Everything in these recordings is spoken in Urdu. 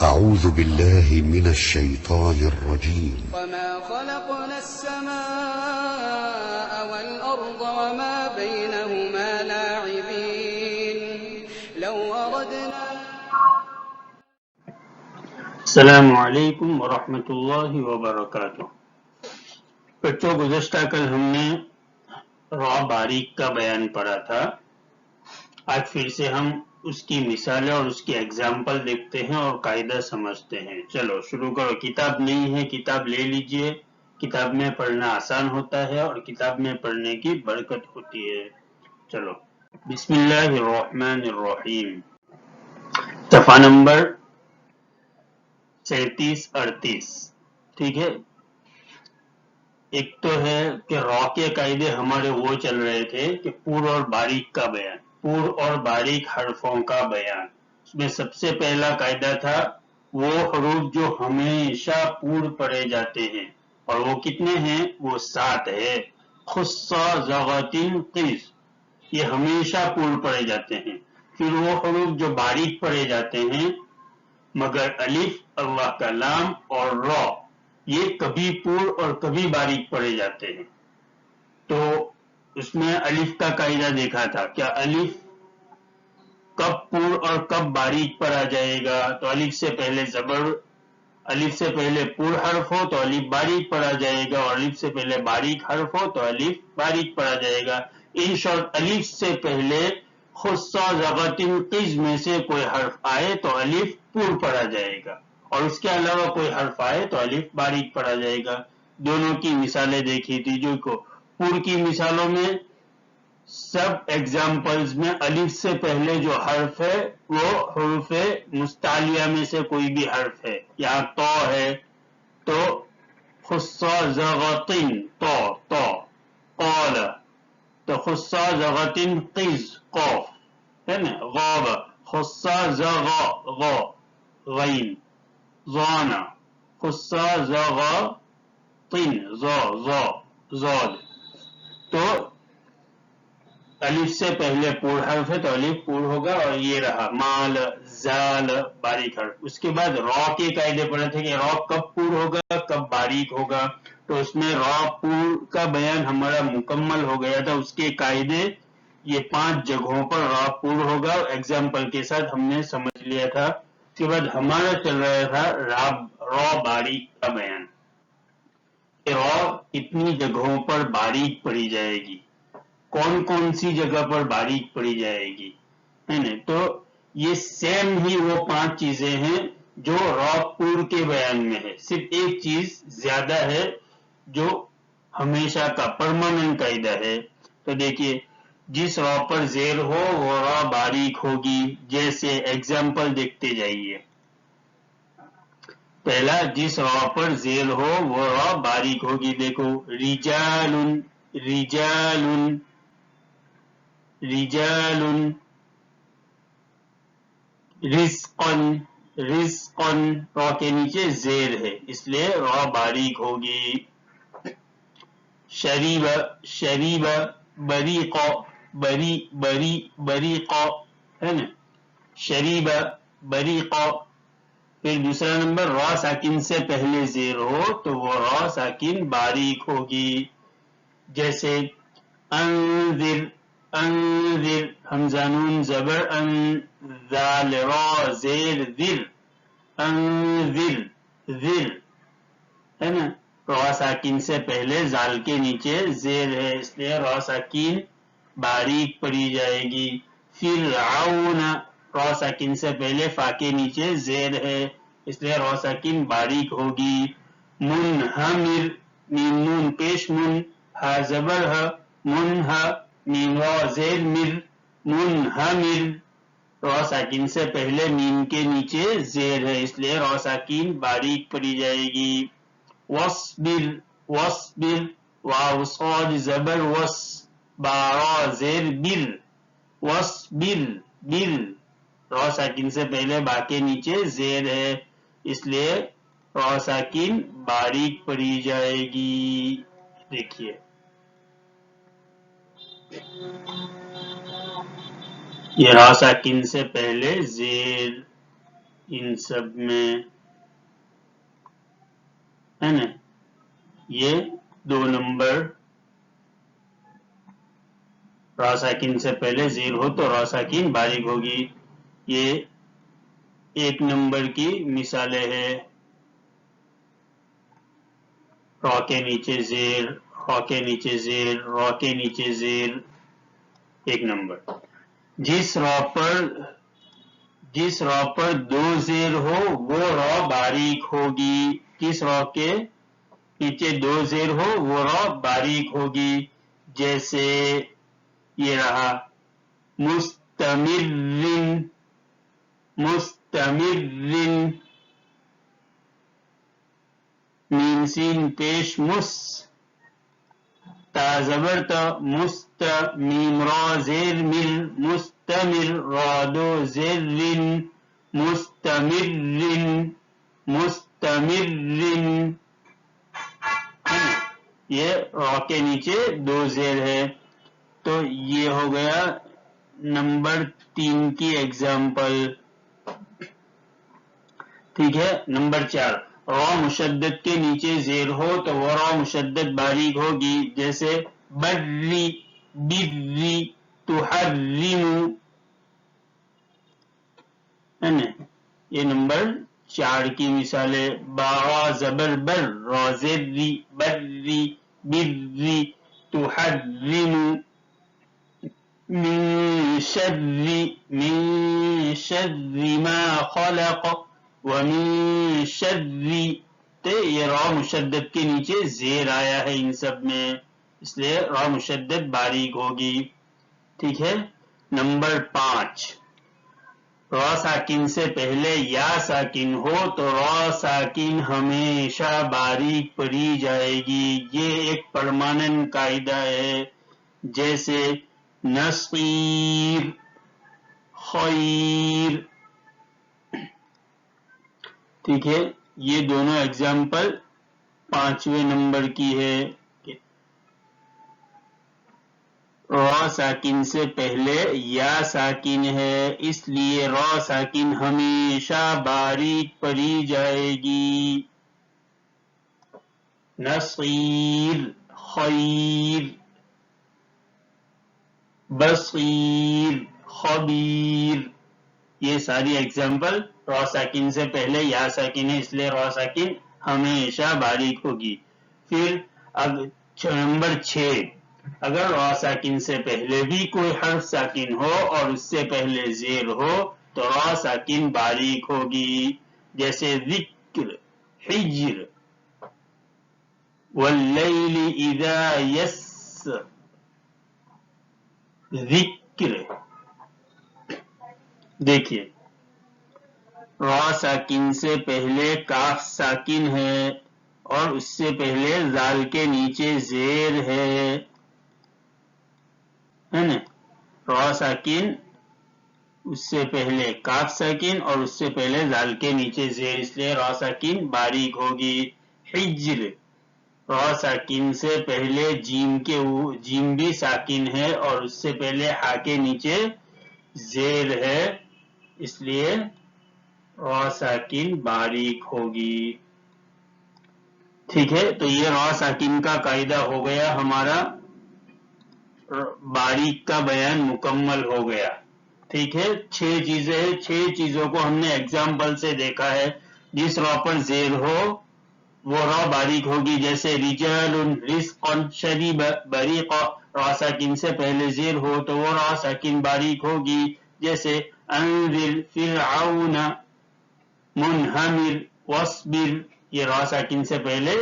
أعوذ بالله من الشيطان الرجيم. وما خلقنا السماء والأرض وما بينهما لاعبين لو أردنا. السلام علیکم ورحمۃ اللہ وبرکاتہ۔ بچوں، گزشتہ کل ہم نے را باریک کا بیان پڑھا تھا۔ آج پھر سے ہم اس کی مثالیں اور اس کی ایگزامپل دیکھتے ہیں اور قاعدہ سمجھتے ہیں۔ چلو شروع کرو۔ کتاب نہیں ہے، کتاب لے لیجئے۔ کتاب میں پڑھنا آسان ہوتا ہے اور کتاب میں پڑھنے کی برکت ہوتی ہے۔ چلو بسم اللہ الرحمن الرحیم۔ صفحہ نمبر 37-38، ٹھیک ہے۔ ایک تو ہے کہ را کے قاعدے ہمارے وہ چل رہے تھے کہ پور اور باریک کا بیان، پور اور باریک حرفوں کا بیان۔ اس میں سب سے پہلا قاعدہ تھا وہ حروف جو ہمیشہ پور پڑھے جاتے ہیں، اور وہ کتنے ہیں؟ وہ 7 ہے۔ خص ضغط قز، یہ ہمیشہ پور پڑھے جاتے ہیں۔ پھر وہ حروف جو باریک پڑھے جاتے ہیں مگر الف، اللہ کا لام اور را، یہ کبھی پور اور کبھی باریک پڑھے جاتے ہیں۔ تو اس میں الف کا قاعدہ دیکھا تھا، کیا الف کب پور اور کب باریک پڑھا جائے گا؟ تو الف سے پہلے زبر، الف سے پہلے پور حرف ہو تو الف باریک پڑھا جائے گا، اور الف سے پہلے باریک حرف ہو تو الف باریک پڑھا جائے گا۔ ان شارٹ الف سے پہلے خص ضغط قز میں سے کوئی حرف آئے تو الف پور پڑھا جائے گا، اور اس کے علاوہ کوئی حرف آئے تو الف باریک پڑھا جائے گا۔ دونوں کی مثالیں دیکھی تھی۔ جو کو پور کی مثالوں میں سب ایگزامپلز میں الف سے پہلے جو حرف ہے وہ حروف مستعلیہ میں سے کوئی بھی حرف ہے۔ یہاں تو ہے تو خص ضغط تو قال، تو خص ضغط قز قاف ہے نا، غاب خص ضغ غ غین، ضان خص ضغ طن ضاد۔ تو الف سے پہلے پور حرف ہے تو الف پور ہوگا، اور یہ رہا مال زال باریک حرف۔ اس کے بعد را کے قاعدے پڑھے تھے کہ را کب پور ہوگا کب باریک ہوگا، تو اس میں را پور کا بیان ہمارا مکمل ہو گیا تھا۔ اس کے قاعدے یہ 5 جگہوں پر را پور ہوگا، ایگزامپل کے ساتھ ہم نے سمجھ لیا تھا۔ اس کے بعد ہمارا چل رہا تھا را باریک کا بیان، کہ را کتنی جگہوں پر باریک پڑھی جائے گی، کون کون سی جگہ پر باریک پڑھی جائے گی، ہے نا۔ تو یہ سیم ہی وہ 5 چیزیں ہیں جو را پور کے بیان میں ہے، صرف ایک چیز زیادہ ہے جو ہمیشہ کا پرماننٹ قاعدہ ہے۔ تو دیکھیے، جس را پر زیر ہو وہ را باریک ہوگی، جیسے ایگزامپل دیکھتے جائیے۔ پہلا، جس را پر زیر ہو وہ را باریک ہوگی۔ دیکھو رجال، رجال رجال، رزقا، رزقا، را کے نیچے زیر ہے اس لیے را باریک ہوگی۔ شریب، شریب، بریق، بریق ہے نا، شریب بریق۔ پھر دوسرا نمبر، را ساکن سے پہلے زیر ہو تو وہ را ساکن باریک ہوگی، جیسے انذر، انذر، حمزہ نون زبر ان، ذال را زیر ذر، انذر، ذر ہے نا۔ را ساکن سے پہلے زال کے نیچے زیر ہے اس لیے را ساکن باریک پڑھی جائے گی۔ فرعون، را ساکن سے پہلے فا کے نیچے زیر ہے اس لیے را ساکن باریک ہوگی۔ منہمر، میم نون پیش من، ہا زبر ہے، منہا، میم را زیر مر، منہمر، را ساکن سے پہلے میم کے نیچے زیر ہے اس لیے را ساکن باریک پڑھی جائے گی۔ وصبر، وصبر، واو صاد زبر وس، با را زیر بر، وصبر، بر، را ساکن سے پہلے با کے نیچے زیر ہے اس لیے را ساکن باریک پڑھی جائے گی۔ دیکھیے یہ را ساکن سے پہلے زیر، ان سب میں، ہے نا. یہ 2 نمبر را ساکن سے پہلے زیر ہو تو را ساکن باریک ہوگی. یہ 1 نمبر کی مثالیں ہے. را کے نیچے زیر، را کے نیچے زیر، را کے نیچے زیر، 1 نمبر. جس را پر 2 زیر ہو وہ را باریک ہوگی. کس را کے نیچے 2 زیر ہو وہ را باریک ہوگی. جیسے یہ رہا مستمرن، مستمرن، میم سین پیش مس، تا زبر تا، مست، میم را زیر مر، مستمر، را 2 زیر رن، مستمرن، مستمرن. یہ را کے نیچے 2 زیر ہے. تو یہ ہو گیا نمبر 3 کی ایگزامپل. ٹھیک ہے. نمبر 4 را مشدد کے نیچے زیر ہو تو وہ را مشدد باریک ہوگی. جیسے بری، بری، تحرم، ہے نا. یہ نمبر 4 کی مثال ہے. با زبر بر، را زیر ری، بری، بری، تحرم. من شر، من شر ما خلق، ومن شر، یہ را مشدد کے نیچے زیر آیا ہے ان سب میں، اس لیے را مشدد باریک ہوگی. ٹھیک ہے. نمبر 5 را ساکن سے پہلے یا ساکن ہو تو را ساکن ہمیشہ باریک پڑھی جائے گی. یہ ایک پرماننٹ قاعدہ ہے. جیسے نصیر، خیر. ٹھیک ہے. یہ دونوں ایگزامپل 5ویں نمبر کی ہے. را ساکن سے پہلے یا ساکن ہے اس لیے را ساکن ہمیشہ باریک پڑھی جائے گی. نصیر، خیر، بصیر، خبیر. یہ ساری ایگزامپل را ساکن سے پہلے یا ساکن ہے اس لیے را ساکن ہمیشہ باریک ہوگی. پھر اب نمبر 6 اگر را ساکن سے پہلے بھی کوئی حرف ساکن ہو اور اس سے پہلے زیر ہو تو را ساکن باریک ہوگی. جیسے ذکر، حجر، واللیل اذا یس، ذکر. دیکھیے را ساکن سے پہلے کاف ساکن ہے اور اس سے پہلے زال کے نیچے زیر ہے نا. را ساکن اس سے پہلے کاف ساکن اور اس سے پہلے زال کے نیچے زیر، اس لیے را ساکن باریک ہوگی. حجر را ساکن سے پہلے جیم بھی ساکن ہے اور اس سے پہلے ہا کے نیچے زیر ہے اس لیے را ساکن باریک ہوگی. ٹھیک ہے. تو یہ را ساکن کا قاعدہ ہو گیا ہمارا. باریک کا بیان مکمل ہو گیا. ٹھیک ہے. 6 چیزیں ہیں. 6 چیزوں کو ہم نے ایگزامپل سے دیکھا ہے. جس را پر زیر ہو وہ را باریک ہوگی. جیسے رجال، رزق، شریب، بریق. را ساکن سے پہلے زیر ہو تو وہ را ساکن باریک ہوگی. جیسے انذر، فرعون، منہمر، واصبر. یہ را ساکن سے پہلے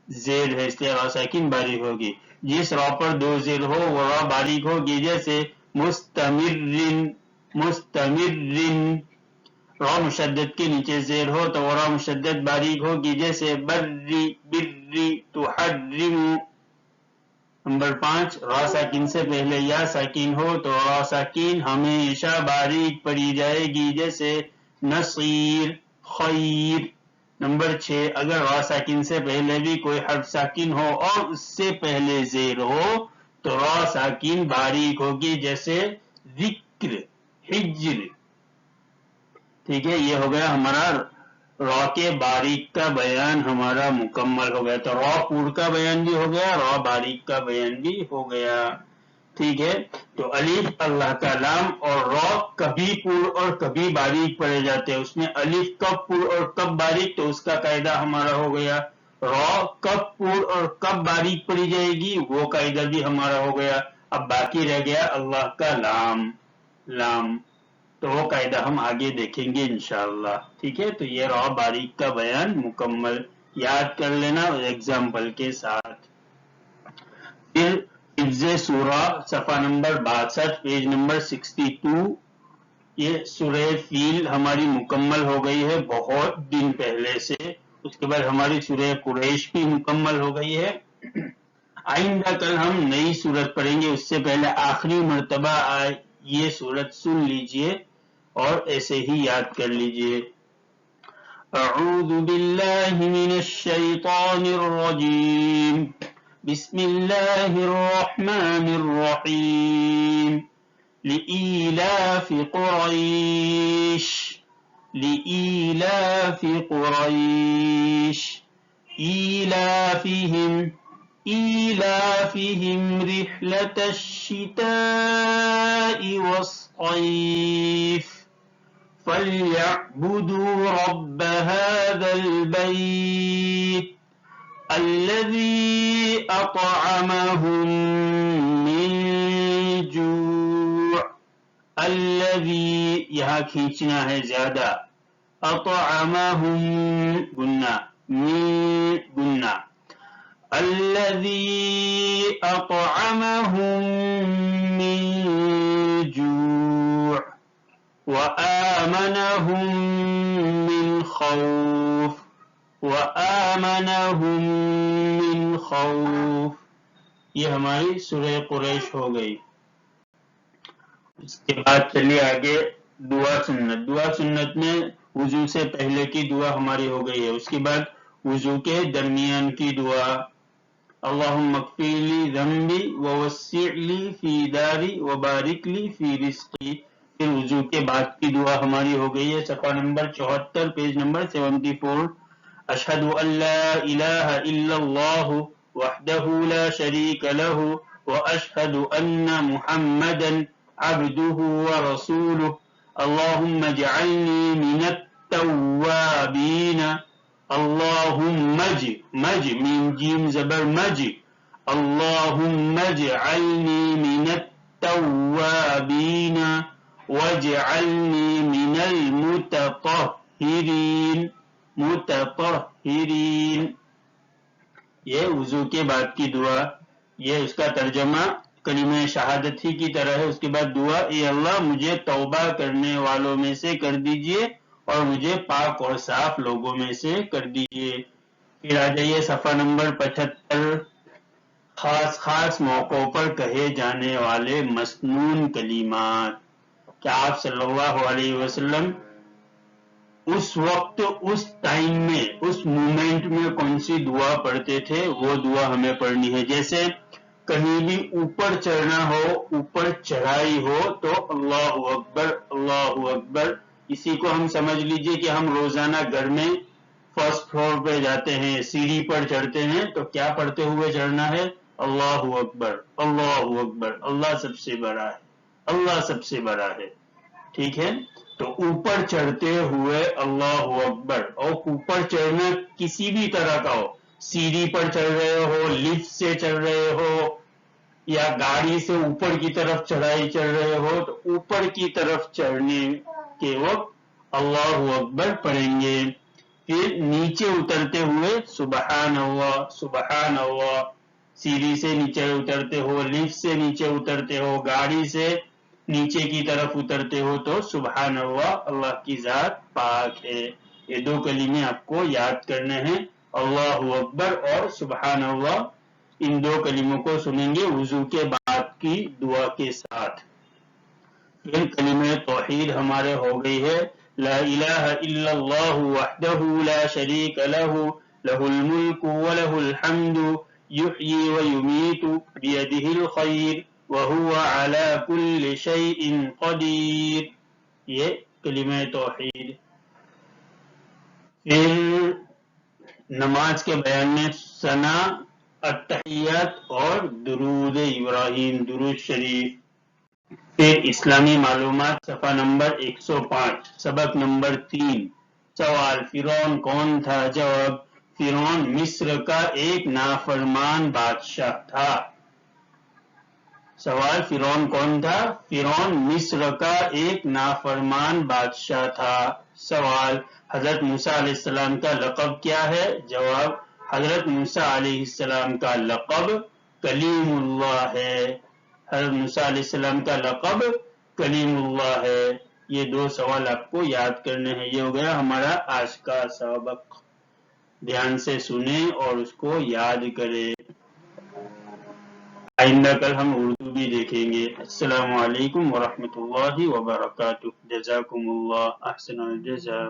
زیر ہے اس لیے را ساکن باریک ہوگی. جس را پر 2 زیر ہو وہ را باریک ہوگی. جیسے مستمرن، مستمرن. را مشدد کے نیچے زیر ہو تو وہ را مشدد باریک ہوگی. جیسے بری، بری، تحرم. نمبر 5 را ساکن سے پہلے یا ساکن ہو تو را ساکن ہمیشہ باریک پڑھی جائے گی. جیسے نصیر، خیر. نمبر 6 اگر را ساکن سے پہلے بھی کوئی حرف ساکن ہو اور اس سے پہلے زیر ہو تو را ساکن باریک ہوگی. جیسے ذکر، حجر. ٹھیک ہے، یہ ہو گیا ہمارا را کے باریک کا بیان ہمارا مکمل ہو گیا. تو را پور کا بیان بھی ہو گیا، را باریک کا بیان بھی ہو گیا. ٹھیک ہے، تو الف اللہ کا لام اور را کبھی پور اور کبھی باریک پڑے جاتے ہیں. اس میں الف کب پور اور کب باریک، تو اس کا قاعدہ ہمارا ہو گیا. را کب پور اور کب باریک پڑی جائے گی، وہ قاعدہ بھی ہمارا ہو گیا. اب باقی رہ گیا اللہ کا لام، تو وہ قاعدہ ہم آگے دیکھیں گے انشاءاللہ. ٹھیک ہے، تو یہ را باریک کا بیان مکمل یاد کر لینا ایگزامپل کے ساتھ. پھر حفظ سورہ صفحہ نمبر 62 پیج نمبر 62. یہ سورہ فیل ہماری مکمل ہو گئی ہے بہت دن پہلے سے. اس کے بعد ہماری سورہ قریش بھی مکمل ہو گئی ہے. آئندہ کل ہم نئی سورت پڑھیں گے، اس سے پہلے آخری مرتبہ یہ سورت سن لیجئے اور ایسے ہی یاد کر لیجئے. اعوذ باللہ من الشیطان الرجیم، بسم اللہ الرحمن الرحیم. لإيلاف قريش إيلافهم رحلة الشتاء والصيف فليعبدوا رب هذا البيت الذي أطعمهم من جوع. الذي یہاں کھینچنا ہے زیادہ، اطعمهم گنہ الذي أطعمهم من جوع وآمنهم من خوف. یہ ہماری سورہ قریش ہو گئی. اس کے بعد چلیے آگے دعا سنت میں وضو سے پہلے کی دعا ہماری ہو گئی ہے. اس کے بعد وضو کے درمیان کی دعا، اللہم اغفر لی ذنبی ووسع لی فی داری وبارک لی فی رزقی. پھر وضو کے بعد کی دعا ہماری ہو گئی ہے صفحہ نمبر 74 پیج نمبر 74. اشہد ان لا الہ الا اللہ وحدہ لا شریک لہ واشہد ان محمدا عبده ورسوله. اللهم اجعلني من التوابين. اللهم مج من جیم زبر مج. اللهم اجعلني من التوابين واجعلني من المتطهرين. یہ وضو کے بعد کی دعا، یہ اس کا ترجمہ کلمہ شہادت ہی کی طرح ہے. اس کے بعد دعا، اے اللہ مجھے توبہ کرنے والوں میں سے کر دیجئے اور مجھے پاک اور صاف لوگوں میں سے کر دیجئے. پھر آ جائیے صفحہ نمبر 75. خاص موقعوں پر کہے جانے والے مسنون کلمات. کہ آپ صلی اللہ علیہ وسلم اس وقت، اس ٹائم میں، اس مومنٹ میں کون سی دعا پڑھتے تھے، وہ دعا ہمیں پڑھنی ہے. جیسے کہیں بھی اوپر چڑھنا ہو، اوپر چڑھائی ہو تو اللہ اکبر اللہ اکبر. اسی کو ہم سمجھ لیجئے کہ ہم روزانہ گھر میں فرسٹ فلور پہ جاتے ہیں، سیڑھی پر چڑھتے ہیں تو کیا پڑھتے ہوئے چڑھنا ہے، اللہ اکبر اللہ اکبر، اللہ سب سے بڑا ہے، اللہ سب سے بڑا ہے. ٹھیک ہے، تو اوپر چڑھتے ہوئے اللہ اکبر. اور اوپر چڑھنا کسی بھی طرح کا ہو، سیڑھی پر چڑھ رہے ہو، لفٹ سے چڑھ رہے ہو یا گاڑی سے اوپر کی طرف چڑھائی چڑھ رہے ہو، تو اوپر کی طرف چڑھنے کے وقت اللہ اکبر پڑھیں گے. پھر نیچے اترتے ہوئے سبحان اللہ سبحان اللہ. سیڑھی سے نیچے اترتے ہو، لفٹ سے نیچے اترتے ہو، گاڑی سے نیچے کی طرف اترتے ہو تو سبحان اللہ، اللہ کی ذات پاک ہے. یہ دو کلمے آپ کو یاد کرنے ہیں، اللہ اکبر اور سبحان اللہ. ان دو کلموں کو سنیں گے وضو کے بعد کی دعا کے ساتھ. پھر کلمہ توحید ہمارے ہو گئی ہے، لا الہ الا اللہ وحدہ لا شریک لہ لہ الملک ولہ الحمد یحیی ویمیت بیدہ الخیر وهو على كل شيء قدیر. یہ کلمہ توحید. پھر نماز کے بیان میں ثنا، التحیات اور درود ابراہیم، درود شریف. پھر اسلامی معلومات صفحہ نمبر 105، سبق نمبر 3. سوال: فرعون کون تھا؟ جواب: فرعون مصر کا ایک نافرمان بادشاہ تھا. سوال: فرعون کون تھا؟ فرعون مصر کا ایک نافرمان بادشاہ تھا. سوال: حضرت موسیٰ علیہ السلام کا لقب کیا ہے؟ جواب: حضرت موسیٰ علیہ السلام کا لقب کلیم اللہ ہے. حضرت موسیٰ علیہ السلام کا لقب کلیم اللہ ہے. یہ 2 سوال آپ کو یاد کرنے ہیں. یہ ہو گیا ہمارا آج کا سبق. دھیان سے سنیں اور اس کو یاد کریں. آئندہ کل ہم اردو بھی دیکھیں گے. السلام علیکم ورحمۃ اللہ وبرکاتہ. جزاکم اللہ احسن الجزاء.